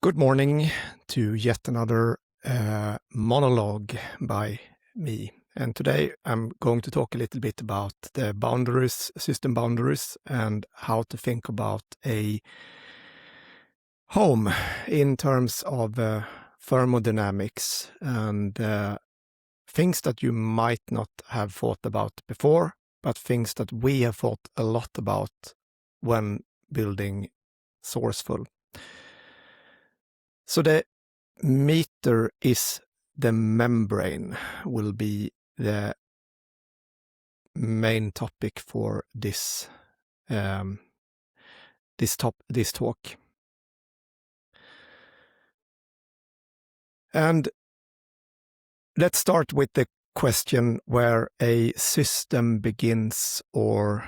Good morning to yet another monologue by me. And today I'm going to talk a little bit about the boundaries, system boundaries, and how to think about a home in terms of thermodynamics and things that you might not have thought about before, but things that we have thought a lot about when building Sourceful. So the meter is the membrane will be the main topic for this talk. And let's start with the question where a system begins or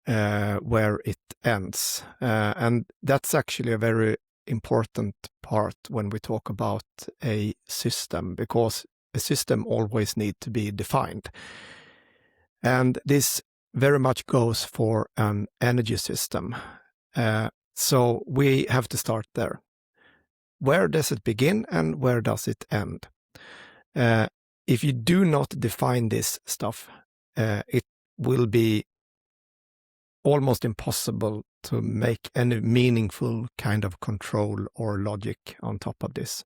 where it ends. And that's actually a very important part when we talk about a system, because a system always needs to be defined. And this very much goes for an energy system. So we have to start there. Where does it begin and where does it end? If you do not define this stuff, it will be almost impossible to make any meaningful kind of control or logic on top of this.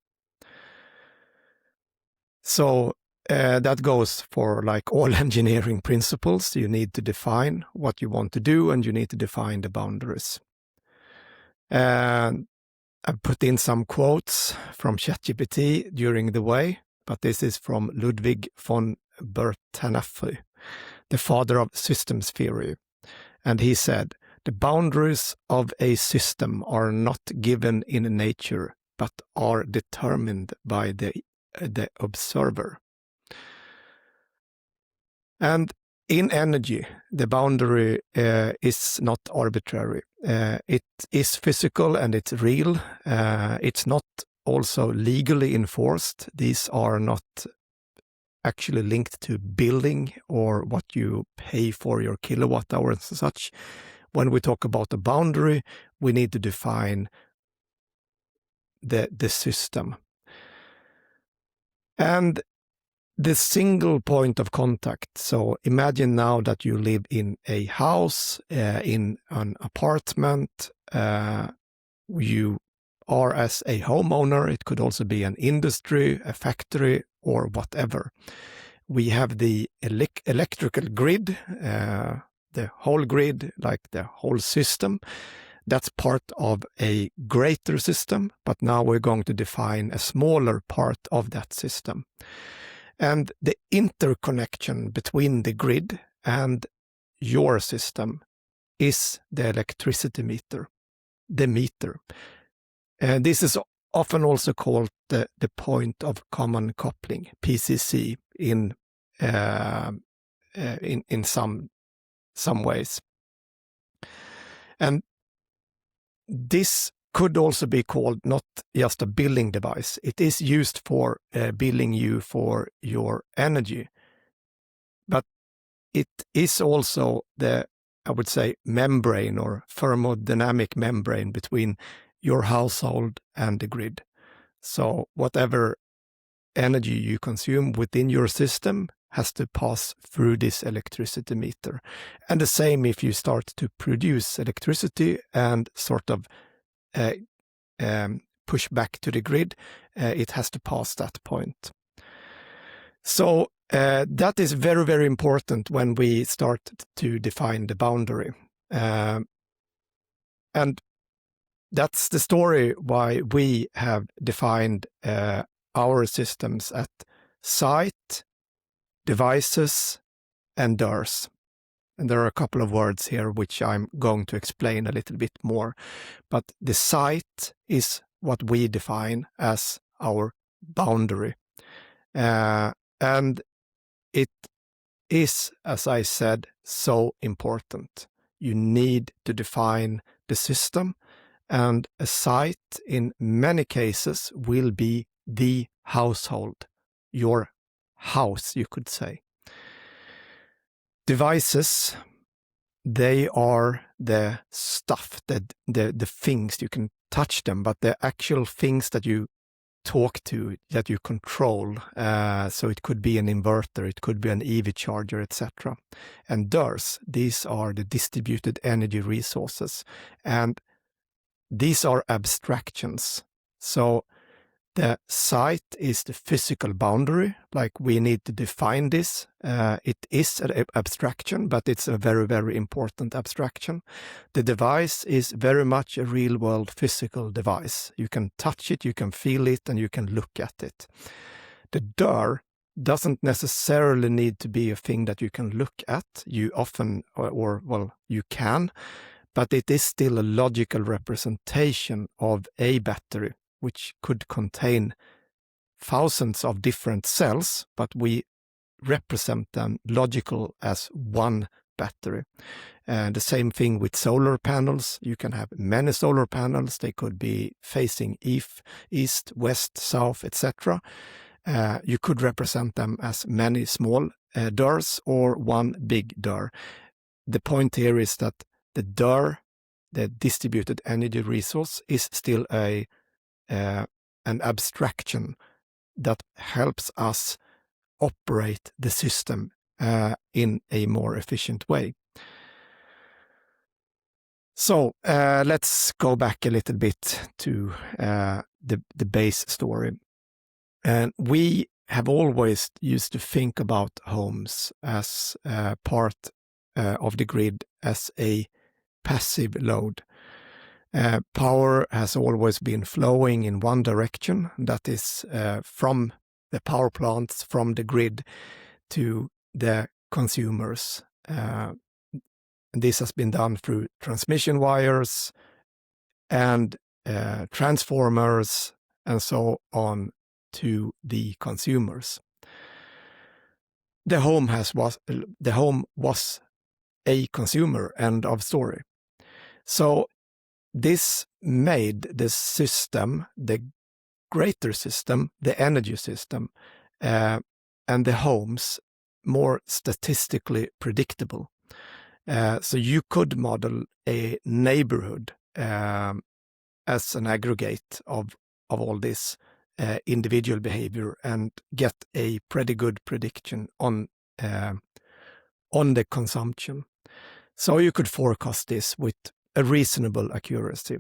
So that goes for like all engineering principles. You need to define what you want to do and you need to define the boundaries. And I put in some quotes from ChatGPT during the way, but this is from Ludwig von Bertalanffy, the father of systems theory. And he said, "The boundaries of a system are not given in nature, but are determined by the observer." And in energy, the boundary is not arbitrary. It is physical and it's real. It's not also legally enforced. These are not actually linked to billing or what you pay for your kilowatt hours and such. When we talk about the boundary, we need to define the system. And the single point of contact. So imagine now that you live in a house, in an apartment. You are as a homeowner. It could also be an industry, a factory, or whatever. We have the electrical grid, the whole grid, like the whole system. That's part of a greater system, but now we're going to define a smaller part of that system. And the interconnection between the grid and your system is the electricity meter, the meter. And this is often also called the point of common coupling, PCC, in some ways. And this could also be called not just a billing device. It is used for billing you for your energy. But it is also the, I would say, membrane or thermodynamic membrane between your household and the grid. So whatever energy you consume within your system has to pass through this electricity meter. And the same if you start to produce electricity and sort of push back to the grid, it has to pass that point. So that is very, very important when we start to define the boundary. And that's the story why we have defined our systems at site, devices, and DERs. And there are a couple of words here which I'm going to explain a little bit more. But the site is what we define as our boundary. And it is, as I said, so important. You need to define the system, and a site in many cases will be the household, your house, you could say. Devices, they are the stuff, the things you can touch them, but the actual things that you talk to, that you control. So it could be an inverter, it could be an EV charger, etc. And DERs, these are the distributed energy resources. And these are abstractions. So the site is the physical boundary, like we need to define this. It is an abstraction, but it's a very, very important abstraction. The device is very much a real-world physical device. You can touch it, you can feel it, and you can look at it. The DER doesn't necessarily need to be a thing that you can look at. You often, well, you can, but it is still a logical representation of a battery, which could contain thousands of different cells, but we represent them logical as one battery. And the same thing with solar panels. You can have many solar panels. They could be facing east, west, south, etc. You could represent them as many small DERs or one big DER. The point here is that the DER, the distributed energy resource, is still an abstraction that helps us operate the system in a more efficient way. So let's go back a little bit to the base story. And we have always used to think about homes as part of the grid as a passive load. Power has always been flowing in one direction, that is from the power plants, from the grid to the consumers. This has been done through transmission wires and transformers and so on to the consumers. The home was a consumer, end of story. So this made the system, the greater system, the energy system, and the homes more statistically predictable. So you could model a neighborhood as an aggregate of all this individual behavior and get a pretty good prediction on the consumption. So you could forecast this with a reasonable accuracy.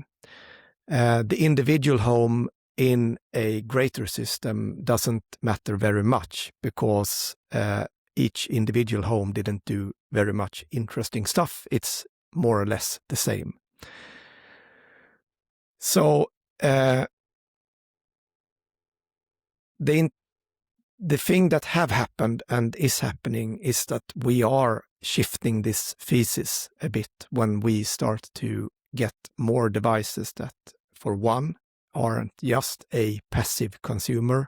The individual home in a greater system doesn't matter very much because each individual home didn't do very much interesting stuff. It's more or less the same. So the thing that have happened and is happening is that we are shifting this thesis a bit when we start to get more devices that, for one, aren't just a passive consumer.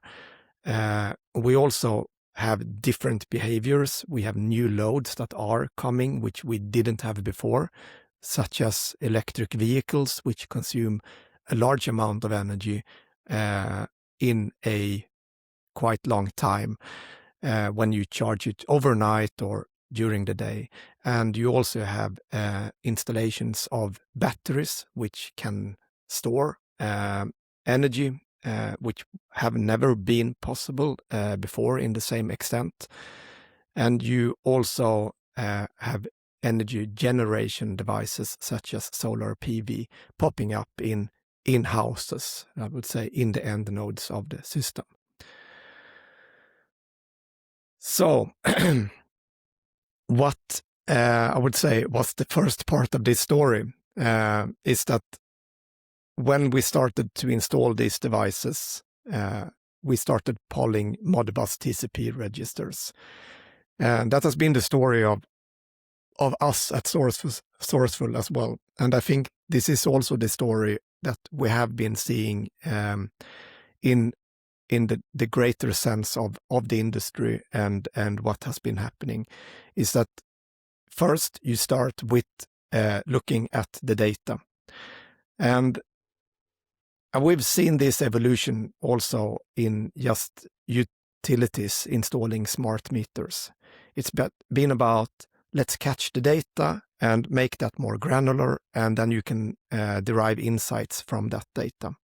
We also have different behaviors. We have new loads that are coming, which we didn't have before, such as electric vehicles, which consume a large amount of energy in a quite long time when you charge it overnight or during the day. And you also have installations of batteries which can store energy, which have never been possible before in the same extent. And you also have energy generation devices such as solar PV popping up in houses, I would say, in the end nodes of the system. So what I would say was the first part of this story is that when we started to install these devices, we started polling Modbus TCP registers. And that has been the story of us at Sourceful as well. And I think this is also the story that we have been seeing in the greater sense of the industry and what has been happening, is that first you start with looking at the data. And we've seen this evolution also in just utilities installing smart meters. It's been about, let's catch the data and make that more granular, and then you can derive insights from that data.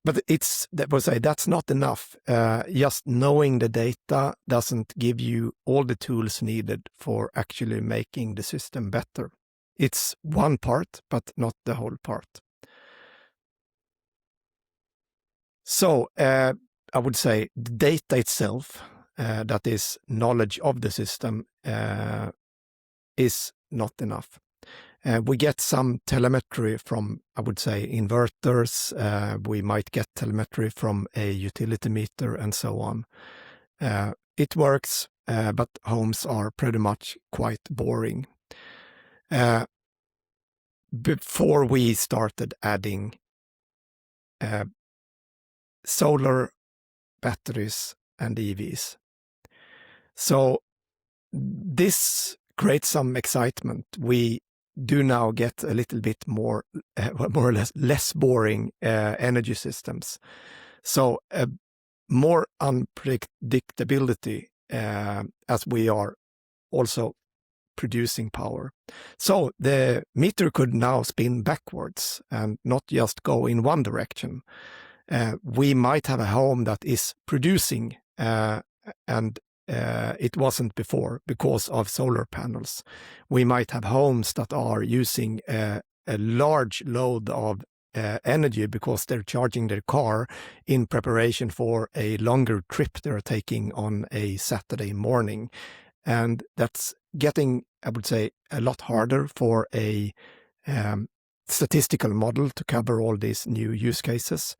But that's not enough. Just knowing the data doesn't give you all the tools needed for actually making the system better. It's one part, but not the whole part. So I would say the data itself, that is knowledge of the system, is not enough. We get some telemetry from, I would say, inverters. We might get telemetry from a utility meter and so on. It works, but homes are pretty much quite boring. Before we started adding solar, batteries, and EVs. So this creates some excitement. We do now get a little bit more or less boring energy systems. So more unpredictability as we are also producing power. So the meter could now spin backwards and not just go in one direction. We might have a home that is producing and it wasn't before because of solar panels. We might have homes that are using a large load of energy because they're charging their car in preparation for a longer trip they're taking on a Saturday morning. And that's getting, I would say, a lot harder for a statistical model to cover all these new use cases.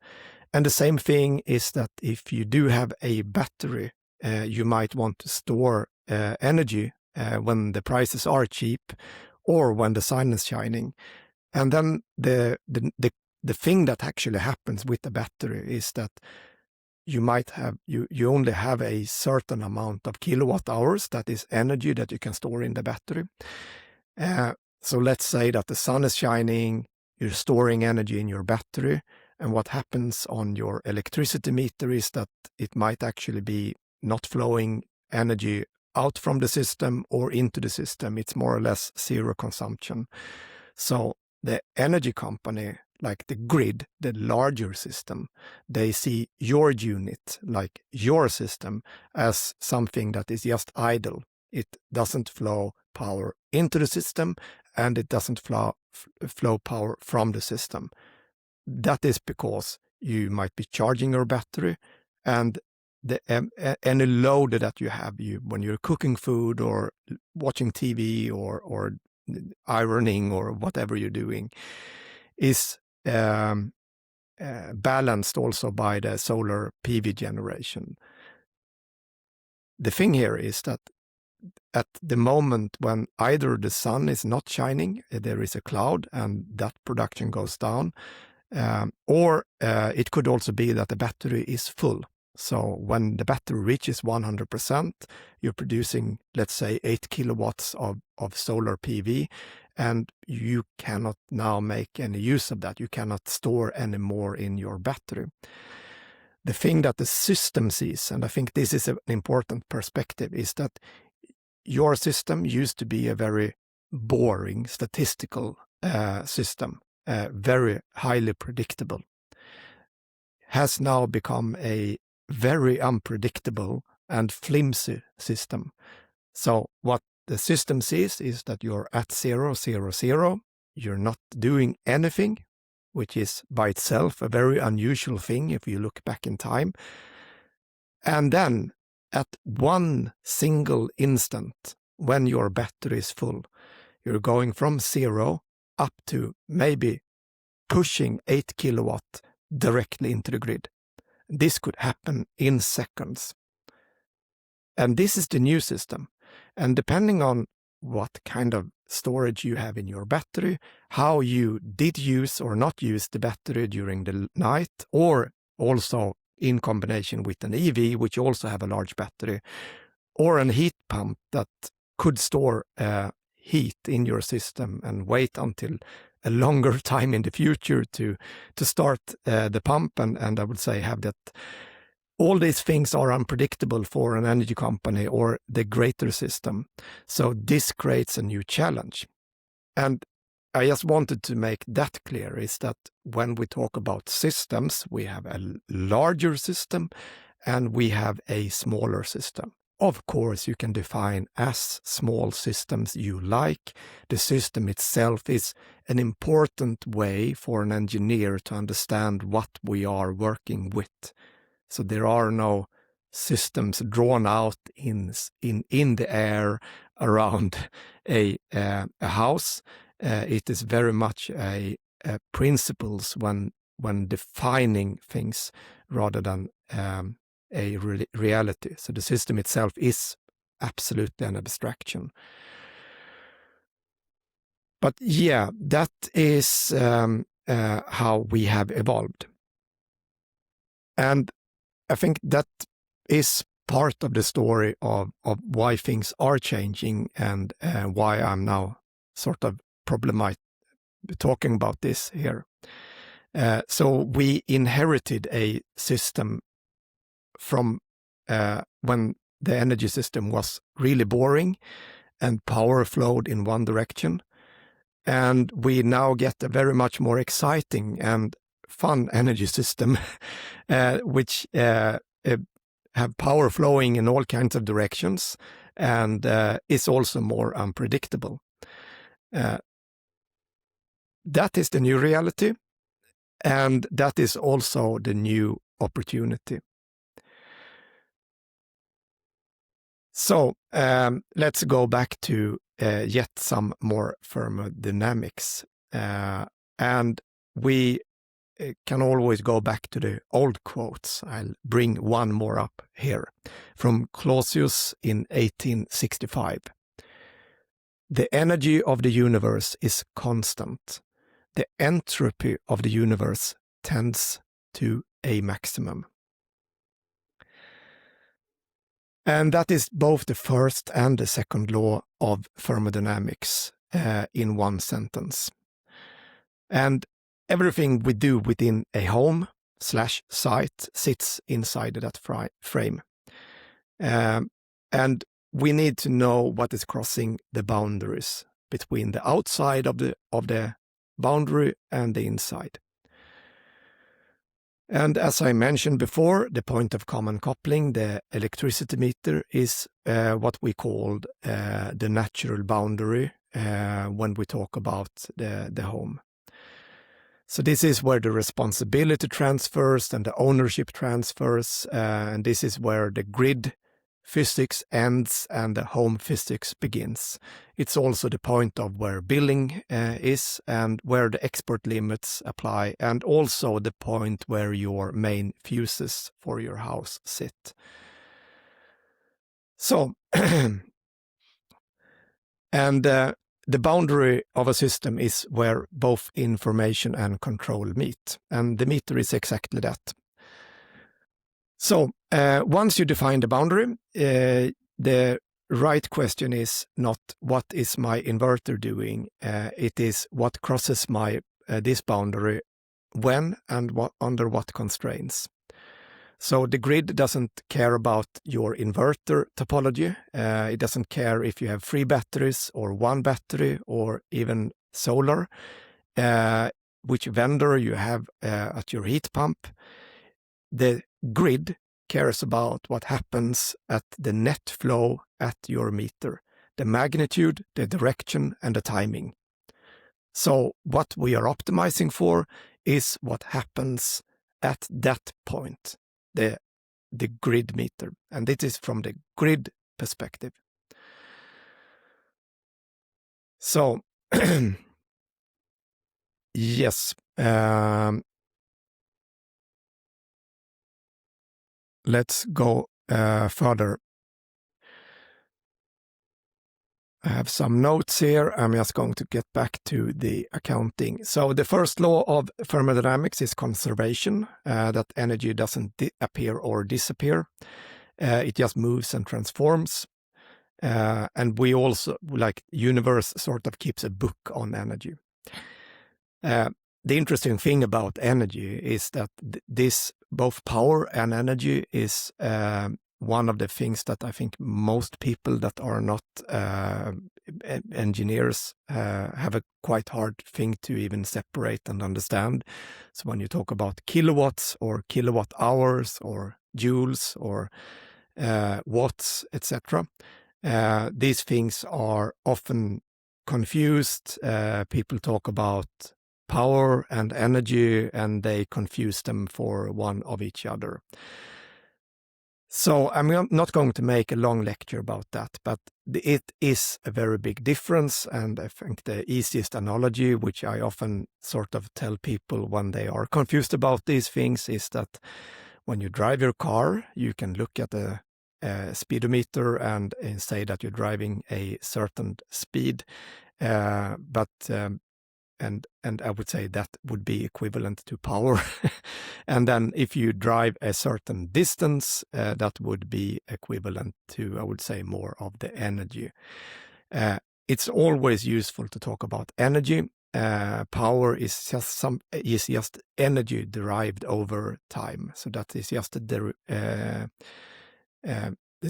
And the same thing is that if you do have a battery, you might want to store energy when the prices are cheap or when the sun is shining. And then the thing that actually happens with the battery is that you might have, you only have a certain amount of kilowatt hours, that is energy that you can store in the battery. So let's say that the sun is shining, you're storing energy in your battery, and what happens on your electricity meter is that it might actually be not flowing energy out from the system or into the system. It's more or less zero consumption. So the energy company, like the grid, the larger system, they see your unit, like your system, as something that is just idle. It doesn't flow power into the system, and it doesn't flow power from the system. That is because you might be charging your battery, and any load that you have, when you're cooking food or watching TV or ironing or whatever you're doing, is balanced also by the solar PV generation. The thing here is that at the moment when either the sun is not shining, there is a cloud and that production goes down, or it could also be that the battery is full. So when the battery reaches 100%, you're producing, let's say, 8 kilowatts of solar PV, and you cannot now make any use of that. You cannot store any more in your battery. The thing that the system sees, and I think this is an important perspective, is that your system used to be a very boring statistical system, very highly predictable, has now become a very unpredictable and flimsy system. So what the system sees is that you're at 0, 0, 0. You're not doing anything, which is by itself a very unusual thing if you look back in time. And then at one single instant, when your battery is full, you're going from 0 up to maybe pushing 8 kilowatt directly into the grid. This could happen in seconds. And this is the new system. And depending on what kind of storage you have in your battery, how you did use or not use the battery during the night, or also in combination with an EV, which also have a large battery, or a heat pump that could store heat in your system and wait until a longer time in the future to start the pump and I would say have that all these things are unpredictable for an energy company or the greater system. So this creates a new challenge. And I just wanted to make that clear, is that when we talk about systems, we have a larger system and we have a smaller system. Of course, you can define as small systems you like. The system itself is an important way for an engineer to understand what we are working with. So there are no systems drawn out in the air around a house. It is very much a principles when defining things rather than a reality. So the system itself is absolutely an abstraction. But yeah, that is how we have evolved. And I think that is part of the story of why things are changing and why I'm now sort of talking about this here. So we inherited a system from when the energy system was really boring and power flowed in one direction. And we now get a very much more exciting and fun energy system, which have power flowing in all kinds of directions and is also more unpredictable. That is the new reality, and that is also the new opportunity. So let's go back to yet some more thermodynamics. And we can always go back to the old quotes. I'll bring one more up here from Clausius in 1865. The energy of the universe is constant. The entropy of the universe tends to a maximum. And that is both the first and the second law of thermodynamics in one sentence. And everything we do within a home/site sits inside that frame. And we need to know what is crossing the boundaries between the outside of the boundary and the inside. And as I mentioned before, the point of common coupling, the electricity meter, is what we called the natural boundary when we talk about the home. So this is where the responsibility transfers and the ownership transfers, and this is where the grid physics ends and the home physics begins. It's also the point of where billing is and where the export limits apply, and also the point where your main fuses for your house sit. So, and the boundary of a system is where both information and control meet, and the meter is exactly that. So once you define the boundary, the right question is not what is my inverter doing, it is what crosses this boundary when and under what constraints. So the grid doesn't care about your inverter topology. It doesn't care if you have 3 batteries or 1 battery or even solar, which vendor you have at your heat pump. The grid cares about what happens at the net flow at your meter, the magnitude, the direction, and the timing. So what we are optimizing for is what happens at that point, the grid meter. And it is from the grid perspective. So, yes. Let's go further. I have some notes here. I'm just going to get back to the accounting. So the first law of thermodynamics is conservation, that energy doesn't appear or disappear. It just moves and transforms. And we also, like universe, sort of keeps a book on energy. the interesting thing about energy is that this, both power and energy, is one of the things that I think most people that are not engineers have a quite hard thing to even separate and understand. So when you talk about kilowatts or kilowatt hours or joules or watts, etc., these things are often confused. People talk about power and energy, and they confuse them for one of each other. So I'm not going to make a long lecture about that, but it is a very big difference. And I think the easiest analogy, which I often sort of tell people when they are confused about these things, is that when you drive your car, you can look at a speedometer and say that you're driving a certain speed, and I would say that would be equivalent to power. And then if you drive a certain distance, that would be equivalent to, I would say, more of the energy. It's always useful to talk about energy. Power is just energy derived over time. So that is just the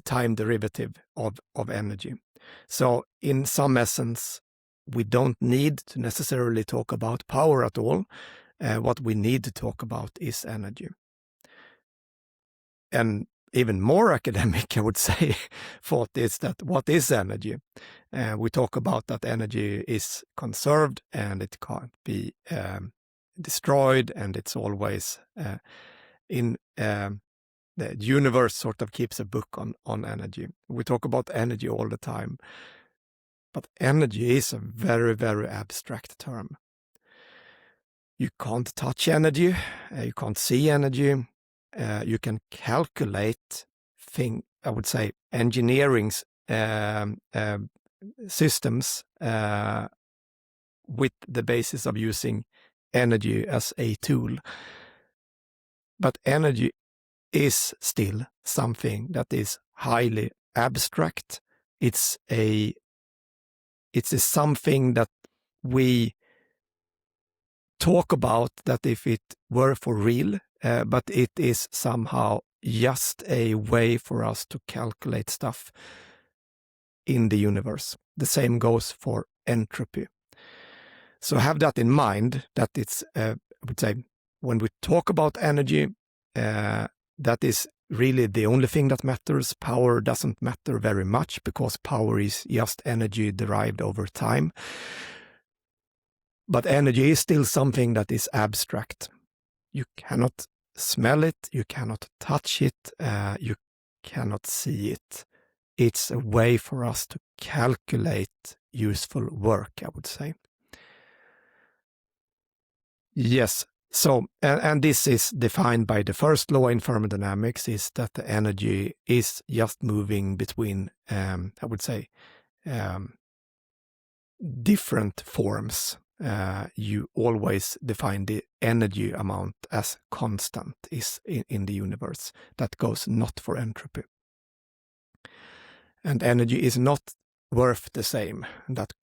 time derivative of energy. So in some essence, we don't need to necessarily talk about power at all. What we need to talk about is energy. And even more academic, I would say, thought is that what is energy? We talk about that energy is conserved and it can't be destroyed, and it's always in the universe sort of keeps a book on energy. We talk about energy all the time. But energy is a very, very abstract term. You can't touch energy, you can't see energy, you can calculate I would say, engineering's systems with the basis of using energy as a tool. But energy is still something that is highly abstract. It's something that we talk about that if it were for real, but it is somehow just a way for us to calculate stuff in the universe. The same goes for entropy. So have that in mind, that it's, I would say, when we talk about energy, that is really the only thing that matters. Power doesn't matter very much because power is just energy derived over time. But energy is still something that is abstract. You cannot smell it, you cannot touch it, you cannot see it. It's a way for us to calculate useful work, I would say. Yes. So, and this is defined by the first law in thermodynamics, is that the energy is just moving between, I would say, different forms. You always define the energy amount as constant is in the universe. That goes not for entropy. And energy is not worth the same. That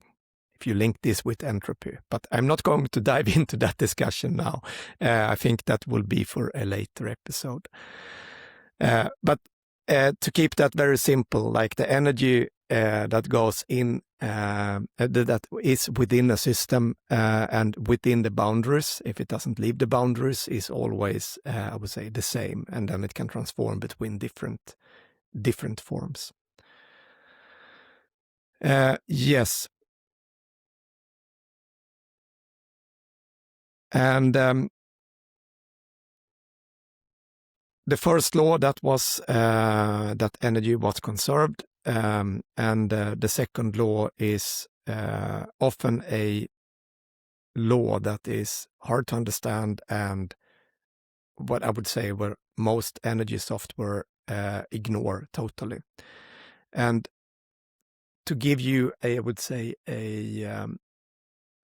if you link this with entropy. But I'm not going to dive into that discussion now. I think that will be for a later episode. But to keep that very simple, like the energy that goes in, that is within a system and within the boundaries, if it doesn't leave the boundaries, is always, I would say, the same. And then it can transform between different forms. Yes. And the first law, that was that energy was conserved, and the second law is often a law that is hard to understand, and what I would say where most energy software ignore totally. And to give you, I would say,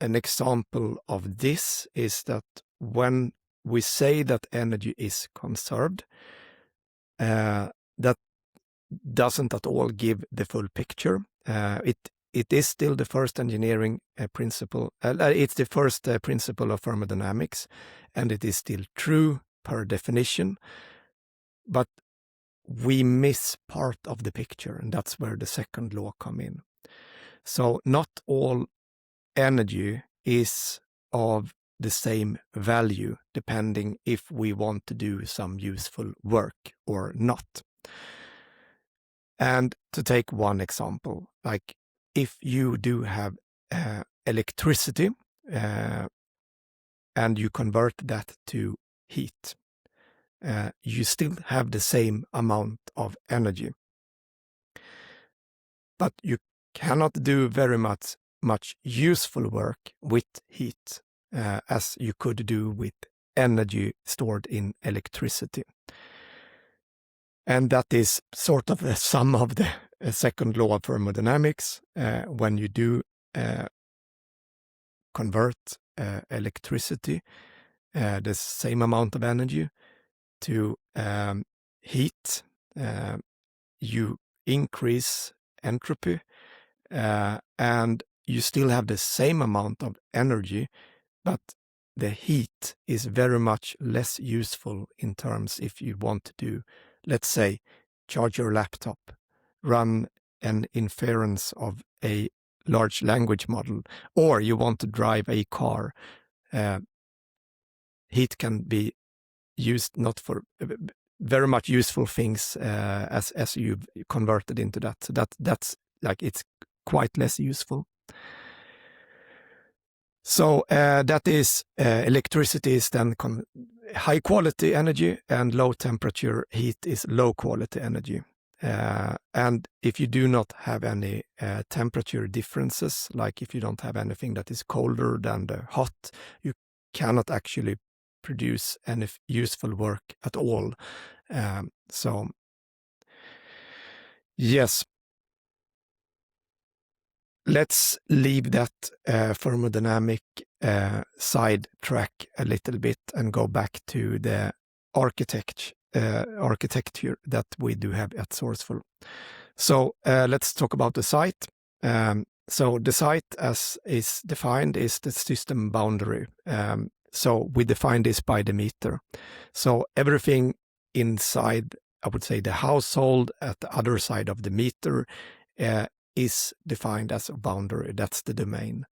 an example of this is that when we say that energy is conserved, that doesn't at all give the full picture. It it is still the first engineering principle. It's the first principle of thermodynamics, and it is still true per definition. But we miss part of the picture, and that's where the second law come in. So not all energy is of the same value, depending if we want to do some useful work or not. And to take one example, like if you do have electricity and you convert that to heat, you still have the same amount of energy. But you cannot do very much useful work with heat as you could do with energy stored in electricity. And that is sort of the sum of the second law of thermodynamics. When you do convert electricity, the same amount of energy, to heat, you increase entropy, and you still have the same amount of energy, but the heat is very much less useful in terms if you want to do, let's say, charge your laptop, run an inference of a large language model, or you want to drive a car. Heat can be used not for very much useful things as you've converted into that. So that's like it's quite less useful. So that is electricity is then high quality energy, and low temperature heat is low quality energy. And if you do not have any temperature differences, like if you don't have anything that is colder than the hot, you cannot actually produce any useful work at all. So yes, let's leave that thermodynamic side track a little bit and go back to the architecture that we do have at Sourceful. So let's talk about the site. So the site, as is defined, is the system boundary. So we define this by the meter. So everything inside, I would say, the household at the other side of the meter is defined as a boundary. That's the domain.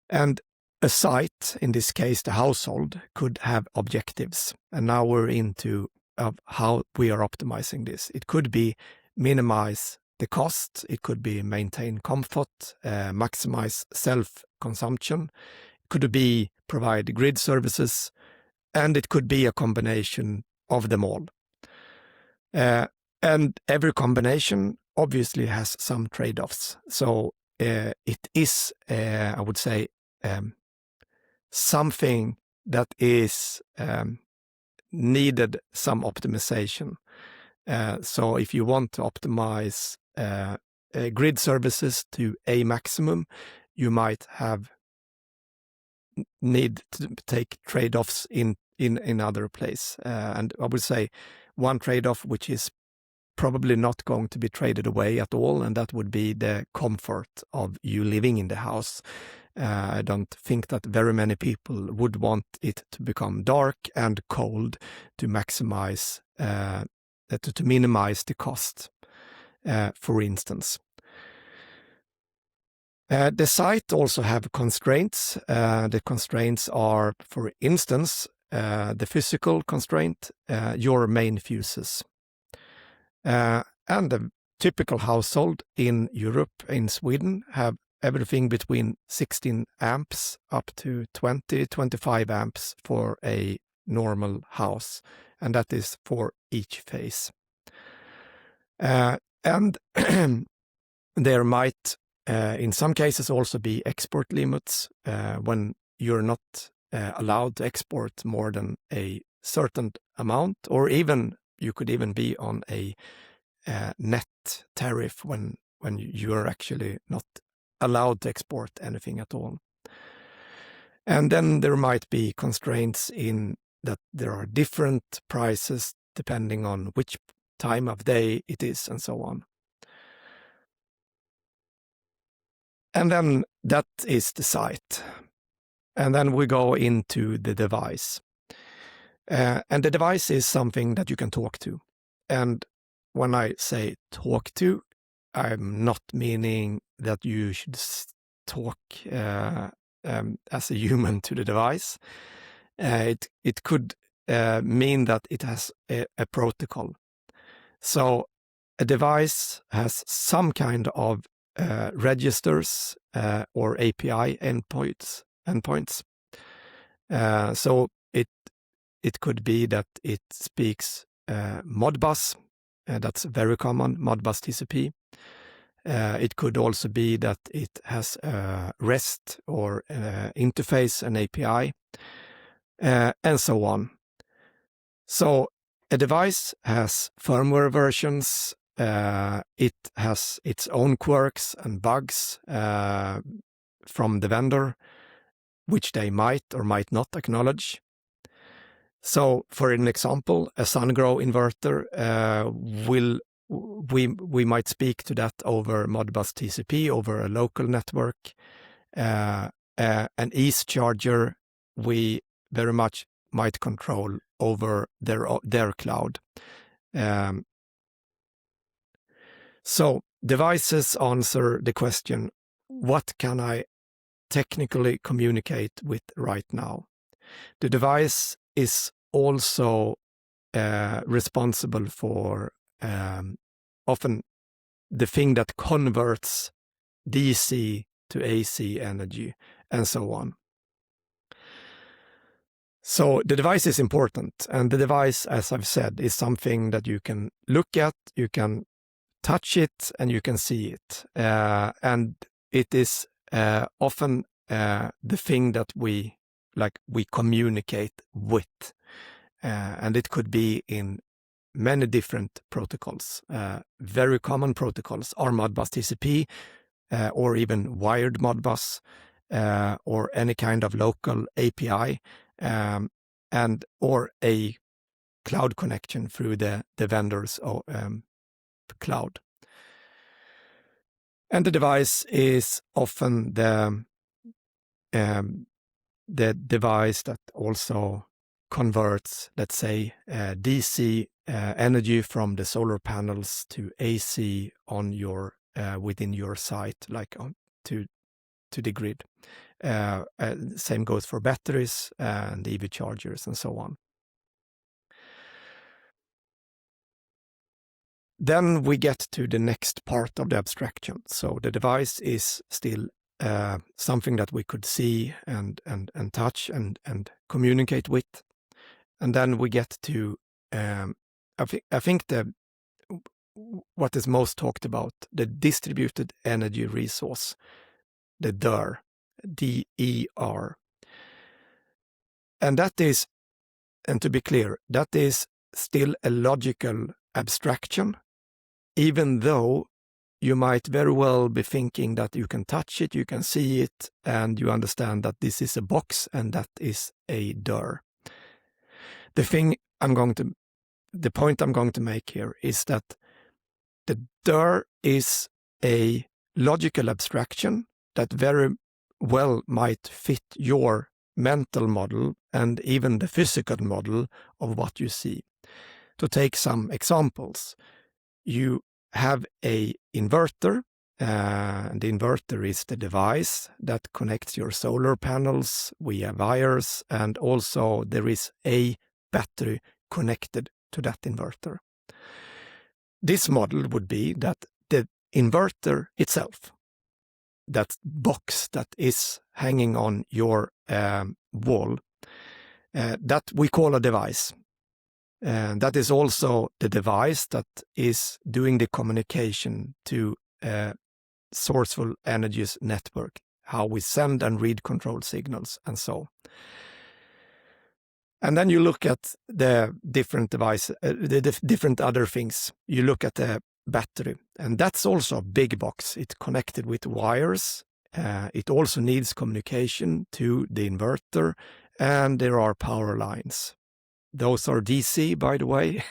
And a site, in this case the household, could have objectives. And now we're into how we are optimizing this. It could be minimize the cost. It could be maintain comfort, maximize self-consumption. It could be provide grid services. And it could be a combination of them all. And every combination obviously has some trade-offs. So it is, I would say, something that is needed some optimization. So if you want to optimize grid services to a maximum, you might need to take trade-offs in other place. And I would say one trade-off which is probably not going to be traded away at all, and that would be the comfort of you living in the house. I don't think that very many people would want it to become dark and cold to maximize, to minimize the cost, for instance. The site also have constraints. The constraints are, for instance, the physical constraint, your main fuses. And the typical household in Europe, in Sweden, have everything between 16 amps up to 25 amps for a normal house. And that is for each phase. And there might, in some cases, also be export limits when you're not allowed to export more than a certain amount, or even you could even be on a net tariff when you are actually not allowed to export anything at all. And then there might be constraints in that there are different prices depending on which time of day it is and so on. And then that is the site. And then we go into the device. And the device is something that you can talk to. And when I say talk to, I'm not meaning that you should talk as a human to the device. It could mean that it has a protocol. So a device has some kind of registers or API endpoints. So it could be that it speaks Modbus. That's very common, Modbus TCP. It could also be that it has a REST or interface, an API, and so on. So a device has firmware versions. It has its own quirks and bugs from the vendor, which they might or might not acknowledge. So, for an example, a SunGrow inverter we might speak to that over Modbus TCP over a local network. An Ease charger we very much might control over their cloud. So devices answer the question, what can I technically communicate with right now? The device is also responsible for often the thing that converts DC to AC energy and so on. So the device is important, and the device, as I've said, is something that you can look at, you can touch it, and you can see it. And it is often the thing that we communicate with. And it could be in many different protocols. Very common protocols are Modbus TCP, or even wired Modbus, or any kind of local API, and or a cloud connection through the vendor's cloud. And the device is often the device that also converts, let's say, DC energy from the solar panels to AC on your within your site, like to the grid. Same goes for batteries and EV chargers and so on. Then we get to the next part of the abstraction. So the device is still something that we could see and touch and communicate with. And then we get to, I think what is most talked about, the distributed energy resource, the DER, DER. And that is, and to be clear, that is still a logical abstraction, even though you might very well be thinking that you can touch it, you can see it, and you understand that this is a box and that is a DER. The point I'm going to make here is that the DER is a logical abstraction that very well might fit your mental model and even the physical model of what you see. To take some examples, you have an inverter. The inverter is the device that connects your solar panels via wires, and also there is a battery connected to that inverter. This model would be that the inverter itself, that box that is hanging on your wall, that we call a device. That is also the device that is doing the communication to sourceful energies network, how we send and read control signals and so. And then you look at the different devices, the different other things. You look at the battery, and that's also a big box. It's connected with wires. It also needs communication to the inverter, and there are power lines. Those are DC, by the way,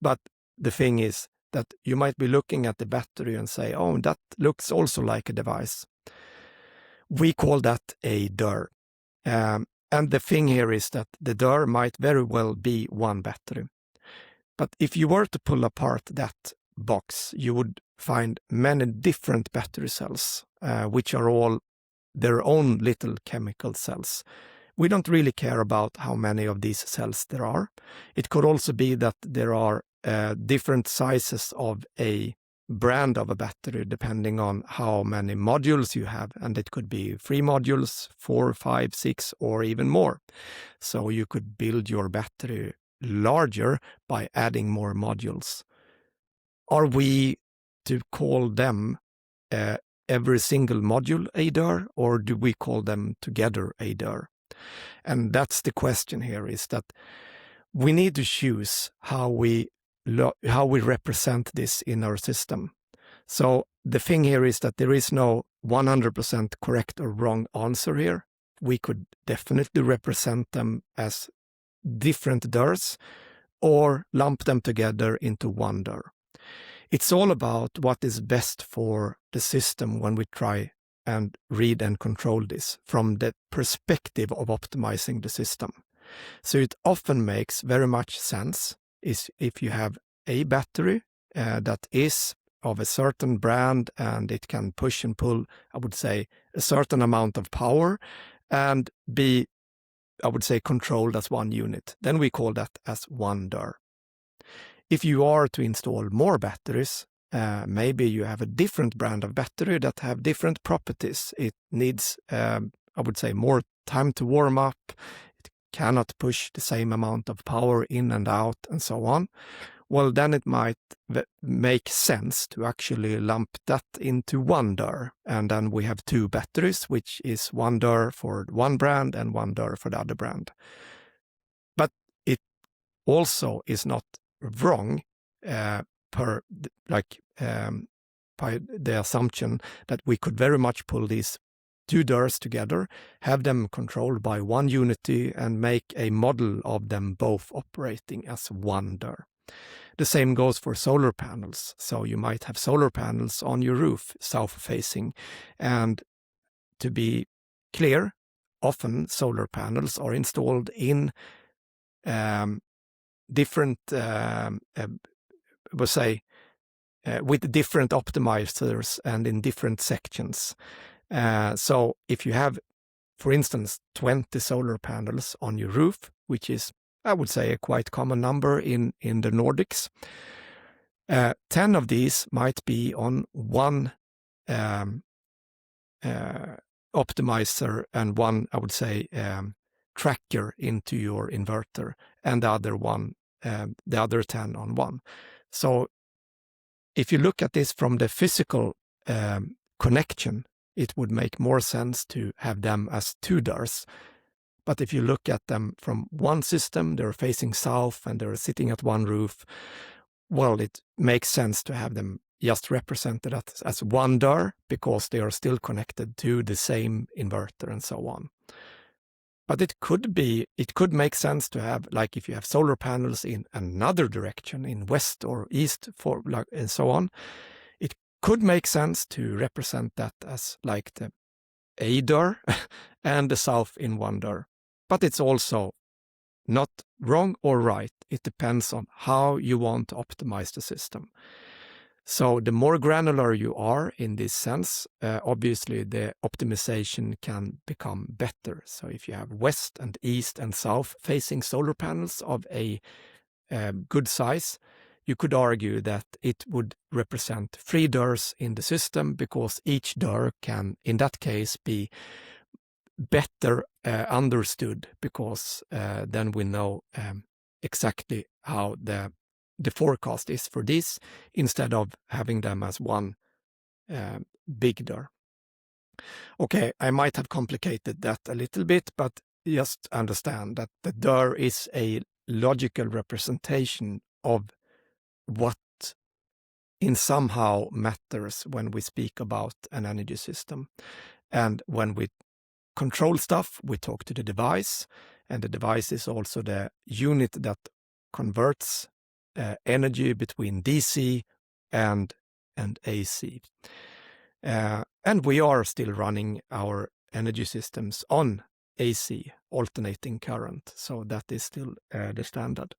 but the thing is that you might be looking at the battery and say, oh, that looks also like a device. We call that a dir. And the thing here is that the dir might very well be one battery. But if you were to pull apart that box, you would find many different battery cells, which are all their own little chemical cells. We don't really care about how many of these cells there are. It could also be that there are different sizes of a brand of a battery depending on how many modules you have, and it could be 3 modules, 4, 5, 6, or even more. So you could build your battery larger by adding more modules. Are we to call them every single module a dir, or do we call them together a dir? And that's the question here, is that we need to choose how we represent this in our system. So the thing here is that there is no 100% correct or wrong answer here. We could definitely represent them as different dirs or lump them together into one dir. It's all about what is best for the system when we try and read and control this from the perspective of optimizing the system. So it often makes very much sense is if you have a battery that is of a certain brand and it can push and pull, I would say, a certain amount of power and be, I would say, controlled as one unit. Then we call that as one dir. If you are to install more batteries, maybe you have a different brand of battery that have different properties. It needs, I would say, more time to warm up. It cannot push the same amount of power in and out and so on. Well, then it might make sense to actually lump that into one dir. And then we have 2 batteries, which is one dir for one brand and one dir for the other brand. But it also is not wrong by the assumption that we could very much pull these 2 dirs together, have them controlled by one unity and make a model of them both operating as one dir. The same goes for solar panels. So you might have solar panels on your roof, south-facing. And to be clear, often solar panels are installed in different, with different optimizers and in different sections. So if you have, for instance, 20 solar panels on your roof, which is, I would say, a quite common number in the Nordics, 10 of these might be on one optimizer and one, I would say, tracker into your inverter, and the other 10 on one. So if you look at this from the physical connection, it would make more sense to have them as 2 dirs. But if you look at them from one system, they're facing south and they're sitting at one roof, well, it makes sense to have them just represented as one dir because they are still connected to the same inverter and so on. But it could make sense to have, like if you have solar panels in another direction, in west or east, and so on, it could make sense to represent that as like the a dir and the south in one dir. But it's also not wrong or right. It depends on how you want to optimize the system. So the more granular you are in this sense, obviously the optimization can become better. So if you have west and east and south facing solar panels of a good size, you could argue that it would represent 3 dirs in the system because each dir can, in that case, be better understood because then we know exactly how the forecast is for this instead of having them as one big dir. Okay, I might have complicated that a little bit, but just understand that the dir is a logical representation of what in somehow matters when we speak about an energy system. And when we control stuff, we talk to the device, and the device is also the unit that converts energy between DC and AC. And we are still running our energy systems on AC, alternating current. So that is still the standard.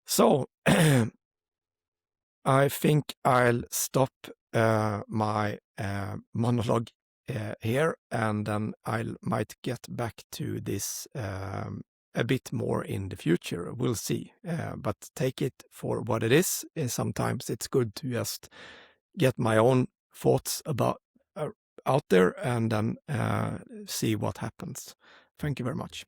So I think I'll stop my monologue here, and then I might get back to this a bit more in the future. We'll see. But take it for what it is. Sometimes it's good to just get my own thoughts about out there and then see what happens. Thank you very much.